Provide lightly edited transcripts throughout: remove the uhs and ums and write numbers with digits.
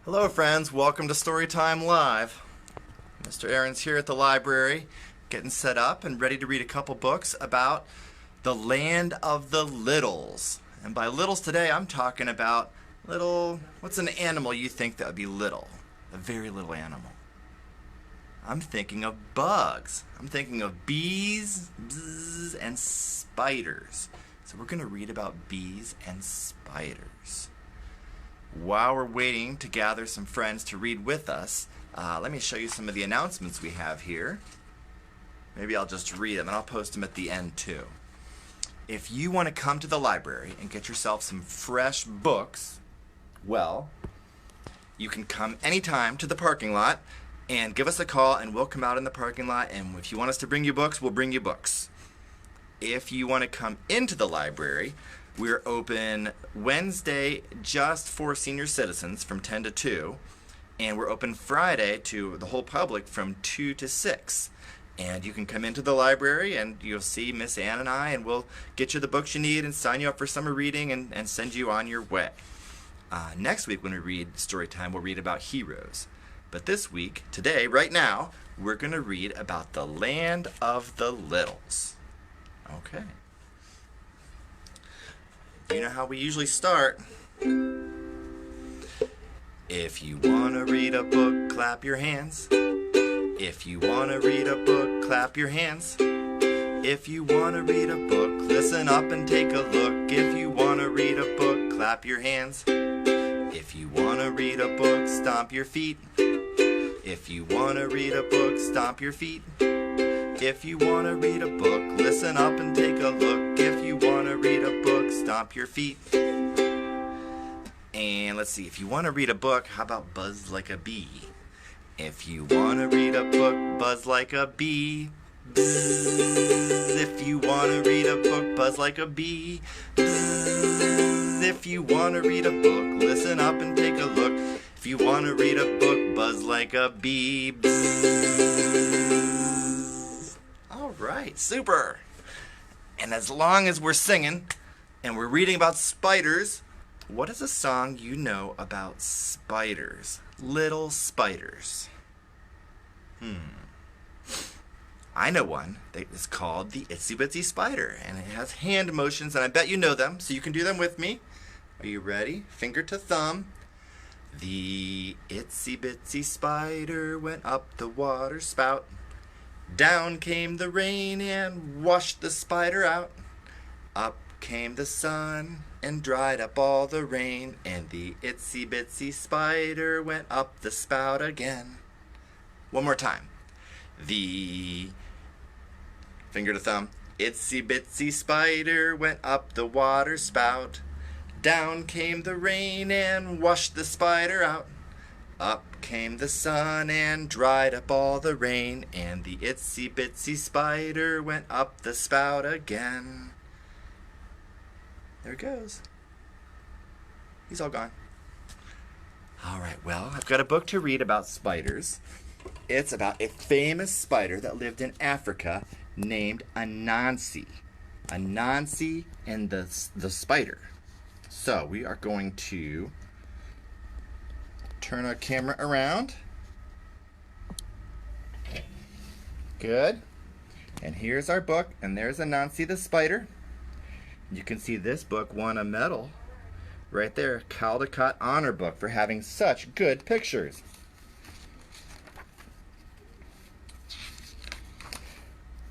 Hello friends, welcome to Storytime Live. Mr. Aaron's here at the library, getting set up and ready to read a couple books about the land of the littles. And by littles today, I'm talking about what's an animal you think that would be little? A very little animal. I'm thinking of bugs. I'm thinking of bees, bzzz, and spiders. So we're going to read about bees and spiders. While we're waiting to gather some friends to read with us, let me show you some of the announcements we have here. Maybe I'll just read them and I'll post them at the end too. If you want to come to the library and get yourself some fresh books, well, you can come anytime to the parking lot and give us a call and we'll come out in the parking lot, and if you want us to bring you books, we'll bring you books. If you want to come into the library, we're open Wednesday just for senior citizens from 10 to 2, and we're open Friday to the whole public from 2 to 6. And you can come into the library and you'll see Miss Ann and I, and we'll get you the books you need and sign you up for summer reading and send you on your way. Next week when we read Storytime, we'll read about heroes. But this week, today, right now, we're going to read about the land of the littles. Okay. You know how we usually start. If you want to read a book, clap your hands. If you want to read a book, clap your hands. If you want to read a book, listen up and take a look. If you want to read a book, clap your hands. If you want to read a book, stomp your feet. If you want to read a book, stomp your feet. If you want to read a book, listen up and take a look. If you want to read a book, stomp your feet. And let's see, if you want to read a book, how about buzz like a bee? If you want to read a book, buzz like a bee. Bzzz. If you want to read a book, buzz like a bee. Bzzz. If you want to read a book, listen up and take a look. If you want to read a book, buzz like a bee. Bzzz. All right, super. And as long as we're singing and we're reading about spiders, what is a song you know about spiders? Little spiders. I know one that is called the Itsy Bitsy Spider, and it has hand motions, and I bet you know them, so you can do them with me. Are you ready? Finger to thumb. The itsy bitsy spider went up the water spout. Down came the rain and washed the spider out. Up came the sun and dried up all the rain, and the itsy bitsy spider went up the spout again. One more time. The finger to thumb. Itsy bitsy spider went up the water spout. Down came the rain and washed the spider out. Up came the sun and dried up all the rain, and the itsy bitsy spider went up the spout again. There it goes. He's all gone. All right, well, I've got a book to read about spiders. It's about a famous spider that lived in Africa named Anansi. Anansi and the spider. So we are going to turn our camera around. Good. And here's our book, and there's Anansi the spider. You can see this book won a medal right there, Caldecott Honor Book, for having such good pictures.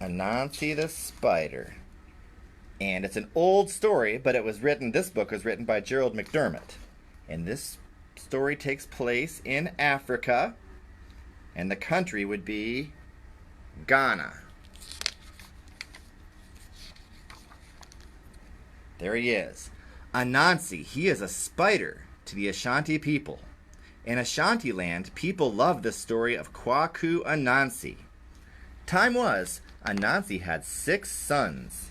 Anansi the spider. And it's an old story, but this book was written by Gerald McDermott. And this story takes place in Africa, and the country would be Ghana. There he is. Anansi, he is a spider to the Ashanti people. In Ashanti land, people love the story of Kwaku Anansi. Time was, Anansi had 6 sons.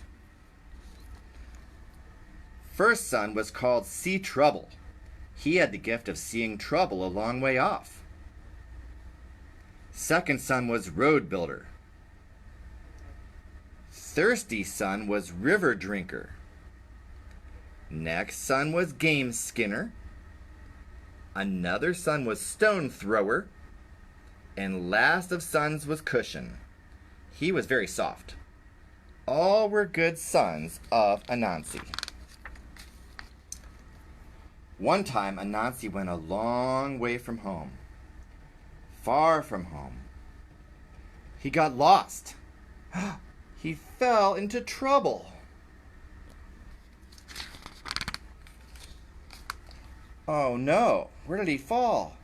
First son was called See Trouble. He had the gift of seeing trouble a long way off. Second son was Road Builder. Thirsty son was River Drinker. Next son was Game Skinner. Another son was Stone Thrower, and last of sons was Cushion. He was very soft. All were good sons of Anansi. One time, Anansi went a long way from home. Far from home. He got lost. He fell into trouble. Oh no, where did he fall?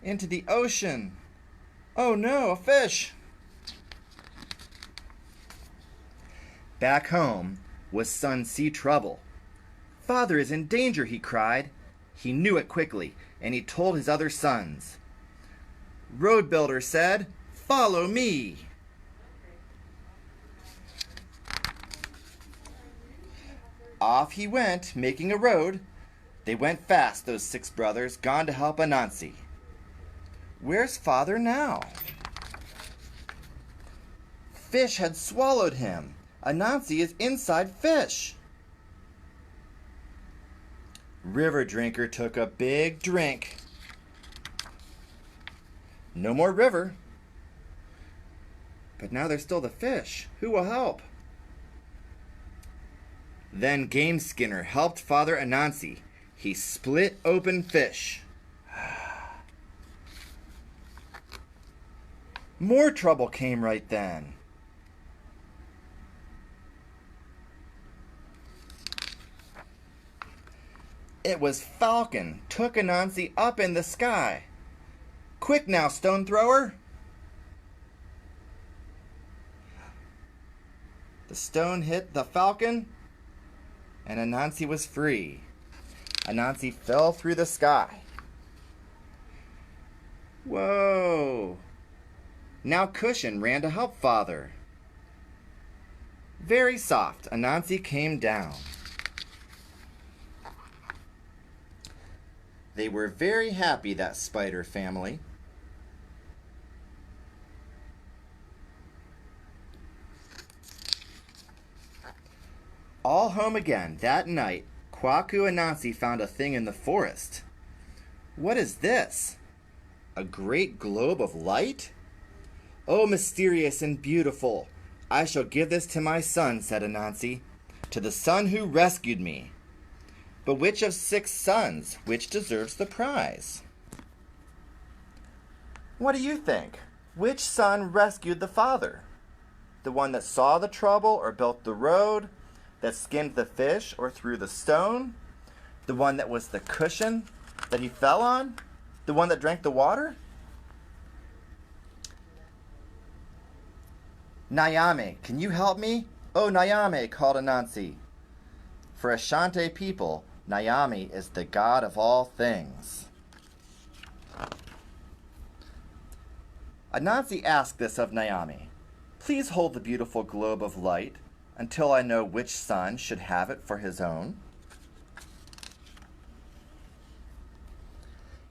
Into the ocean. Oh no, a fish. Back home was son Sea Trouble. Father is in danger, he cried. He knew it quickly, and he told his other sons. Road Builder said, "Follow me." Off he went, making a road. They went fast, those 6 brothers, gone to help Anansi. Where's Father now? Fish had swallowed him. Anansi is inside fish. River Drinker took a big drink. No more river. But now there's still the fish. Who will help? Then Game Skinner helped Father Anansi. He split open fish. More trouble came right then. It was Falcon took Anansi up in the sky. Quick now, Stone Thrower. The stone hit the Falcon, and Anansi was free. Anansi fell through the sky. Whoa! Now Cushion ran to help Father. Very soft, Anansi came down. They were very happy, that spider family. All home again that night, Kwaku Anansi found a thing in the forest. What is this? A great globe of light? Oh, mysterious and beautiful! I shall give this to my son, said Anansi, to the son who rescued me. But which of 6 sons, which deserves the prize? What do you think? Which son rescued the father? The one that saw the trouble or built the road? That skinned the fish or threw the stone? The one that was the cushion that he fell on? The one that drank the water? Nyame, can you help me? Oh, Nyame, called Anansi. For Ashanti people, Nyame is the god of all things. Anansi asked this of Nyame. Please hold the beautiful globe of light until I know which son should have it for his own.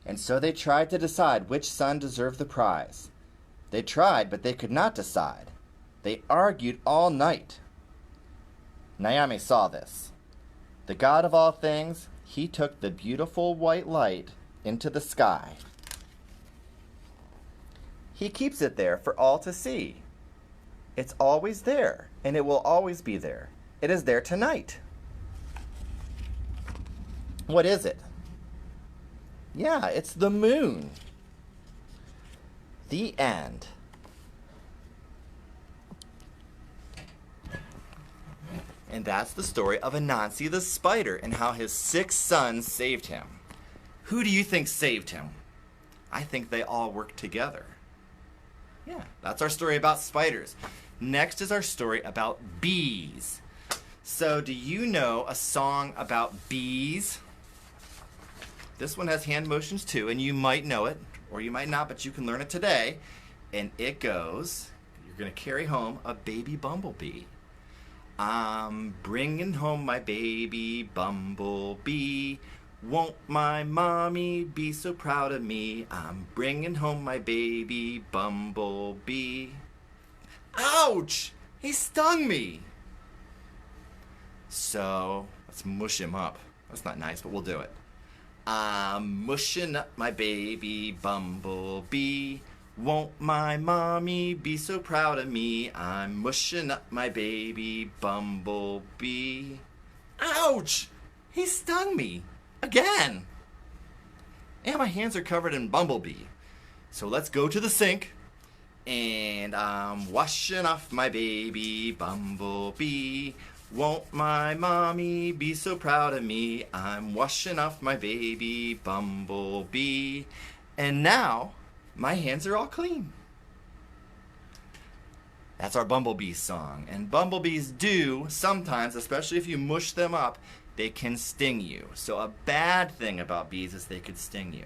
And so they tried to decide which son deserved the prize. They tried, but they could not decide. They argued all night. Nyame saw this. The god of all things, he took the beautiful white light into the sky. He keeps it there for all to see. It's always there, and it will always be there. It is there tonight. What is it? Yeah, it's the moon. The end. And that's the story of Anansi the spider and how his 6 sons saved him. Who do you think saved him? I think they all worked together. Yeah, that's our story about spiders. Next is our story about bees. So, do you know a song about bees? This one has hand motions too, and you might know it, or you might not, but you can learn it today. And it goes, you're going to carry home a baby bumblebee. I'm bringing home my baby bumblebee. Won't my mommy be so proud of me? I'm bringing home my baby bumblebee. Ouch! He stung me! So, let's mush him up. That's not nice, but we'll do it. I'm mushing up my baby bumblebee. Won't my mommy be so proud of me? I'm mushing up my baby bumblebee. Ouch! He stung me again. And my hands are covered in bumblebee. So let's go to the sink. And I'm washing off my baby bumblebee. Won't my mommy be so proud of me? I'm washing off my baby bumblebee. And now my hands are all clean. That's our bumblebee song. And bumblebees do sometimes, especially if you mush them up, they can sting you. So a bad thing about bees is they could sting you.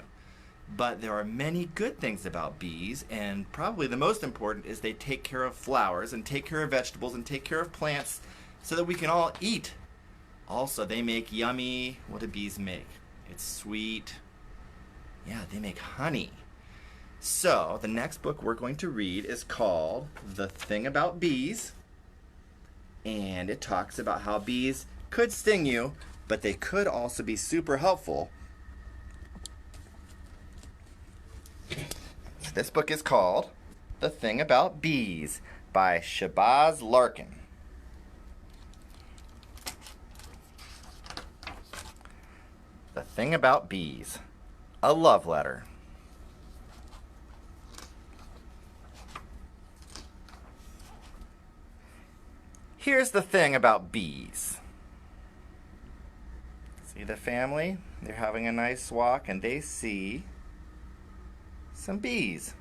But there are many good things about bees, and probably the most important is they take care of flowers and take care of vegetables and take care of plants so that we can all eat. Also, they make yummy, what do bees make? It's sweet. Yeah, they make honey. So, the next book we're going to read is called The Thing About Bees, and it talks about how bees could sting you, but they could also be super helpful. This book is called The Thing About Bees by Shabazz Larkin. The Thing About Bees, a love letter. Here's the thing about bees. See the family? They're having a nice walk and they see some bees.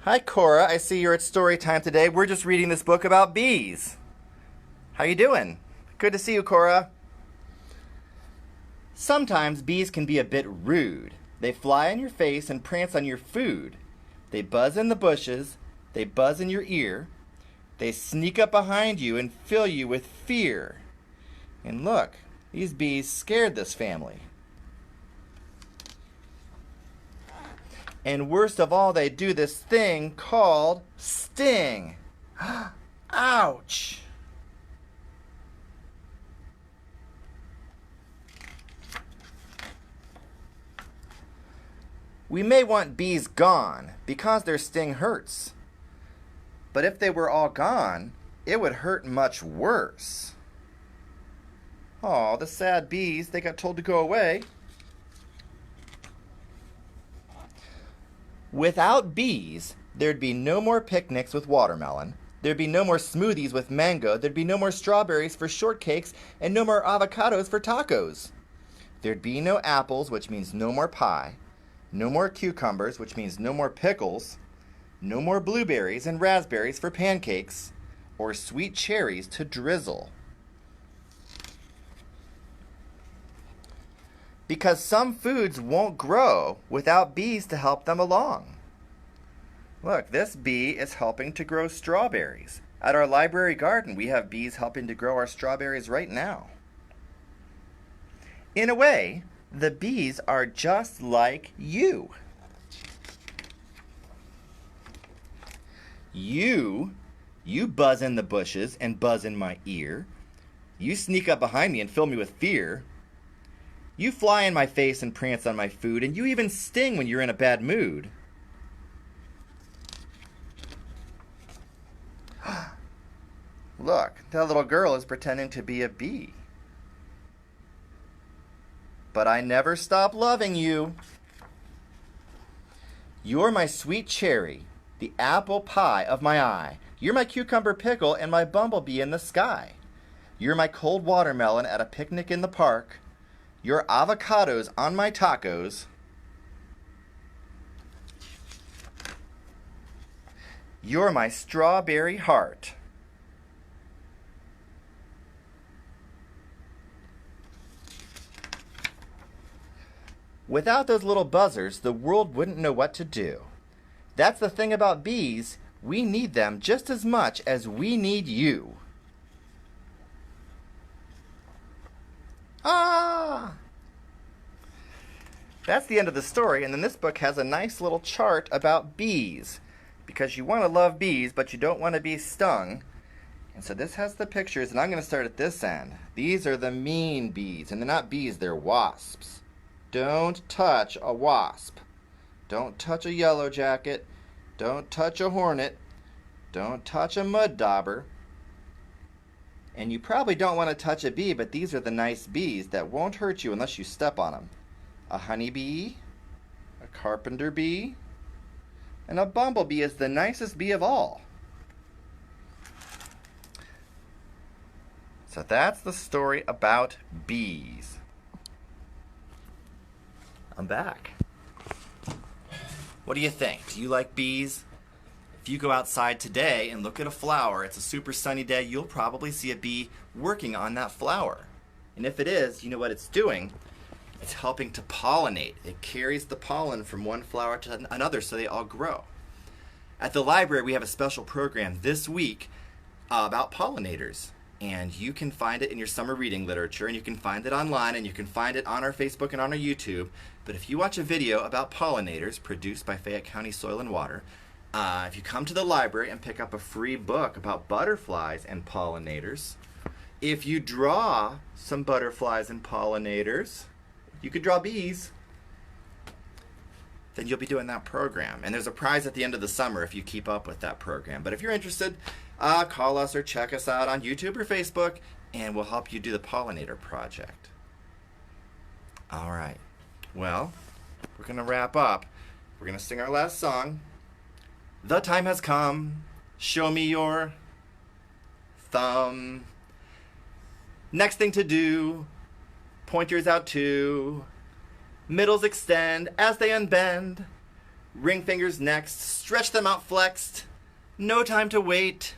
Hi Cora, I see you're at Storytime today. We're just reading this book about bees. How you doing? Good to see you, Cora. Sometimes bees can be a bit rude. They fly in your face and prance on your food. They buzz in the bushes. They buzz in your ear. They sneak up behind you and fill you with fear. And look, these bees scared this family. And worst of all, they do this thing called sting. Ouch! We may want bees gone because their sting hurts. But if they were all gone, it would hurt much worse. Aw, the sad bees, they got told to go away. Without bees, there'd be no more picnics with watermelon. There'd be no more smoothies with mango. There'd be no more strawberries for shortcakes and no more avocados for tacos. There'd be no apples, which means no more pie. No more cucumbers, which means no more pickles. No more blueberries and raspberries for pancakes, or sweet cherries to drizzle. Because some foods won't grow without bees to help them along. Look, this bee is helping to grow strawberries. At our library garden, we have bees helping to grow our strawberries right now. In a way, the bees are just like you. You buzz in the bushes and buzz in my ear. You sneak up behind me and fill me with fear. You fly in my face and prance on my food, and you even sting when you're in a bad mood. Look, that little girl is pretending to be a bee. But I never stop loving you. You're my sweet cherry, the apple pie of my eye. You're my cucumber pickle and my bumblebee in the sky. You're my cold watermelon at a picnic in the park. Your avocados on my tacos. You're my strawberry heart. Without those little buzzers, the world wouldn't know what to do. That's the thing about bees. We need them just as much as we need you. Ah! That's the end of the story, and then this book has a nice little chart about bees. Because you want to love bees, but you don't want to be stung. And so this has the pictures, and I'm going to start at this end. These are the mean bees, and they're not bees, they're wasps. Don't touch a wasp. Don't touch a yellow jacket. Don't touch a hornet. Don't touch a mud dauber. And you probably don't want to touch a bee, but these are the nice bees that won't hurt you unless you step on them. A honeybee, a carpenter bee, and a bumblebee is the nicest bee of all. So that's the story about bees. I'm back. What do you think? Do you like bees? If you go outside today and look at a flower, it's a super sunny day, you'll probably see a bee working on that flower. And if it is, you know what it's doing? It's helping to pollinate. It carries the pollen from one flower to another so they all grow. At the library, we have a special program this week about pollinators. And you can find it in your summer reading literature, and you can find it online, and you can find it on our Facebook and on our YouTube. But if you watch a video about pollinators produced by Fayette County Soil and Water, if you come to the library and pick up a free book about butterflies and pollinators, if you draw some butterflies and pollinators, you could draw bees, then you'll be doing that program. And there's a prize at the end of the summer if you keep up with that program. But if you're interested, call us or check us out on YouTube or Facebook, and we'll help you do the pollinator project. All right. Well, we're going to wrap up. We're going to sing our last song. The time has come. Show me your thumb. Next thing to do. Pointers out too. Middles extend as they unbend. Ring fingers next. Stretch them out flexed. No time to wait.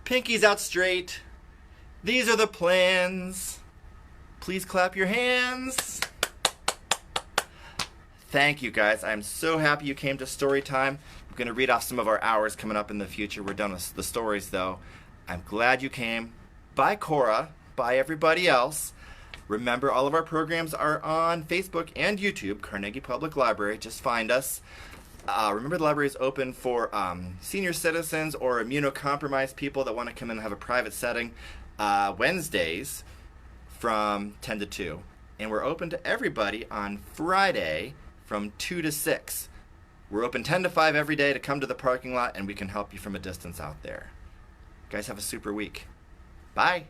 Pinkies out straight. These are the plans. Please clap your hands. Thank you, guys. I'm so happy you came to Storytime. I'm going to read off some of our hours coming up in the future. We're done with the stories, though. I'm glad you came. Bye, Cora. Bye, everybody else. Remember, all of our programs are on Facebook and YouTube, Carnegie Public Library. Just find us. Remember, the library is open for senior citizens or immunocompromised people that want to come in and have a private setting Wednesdays from 10 to 2. And we're open to everybody on Friday from 2 to 6. We're open 10 to 5 every day to come to the parking lot, and we can help you from a distance out there. You guys have a super week. Bye.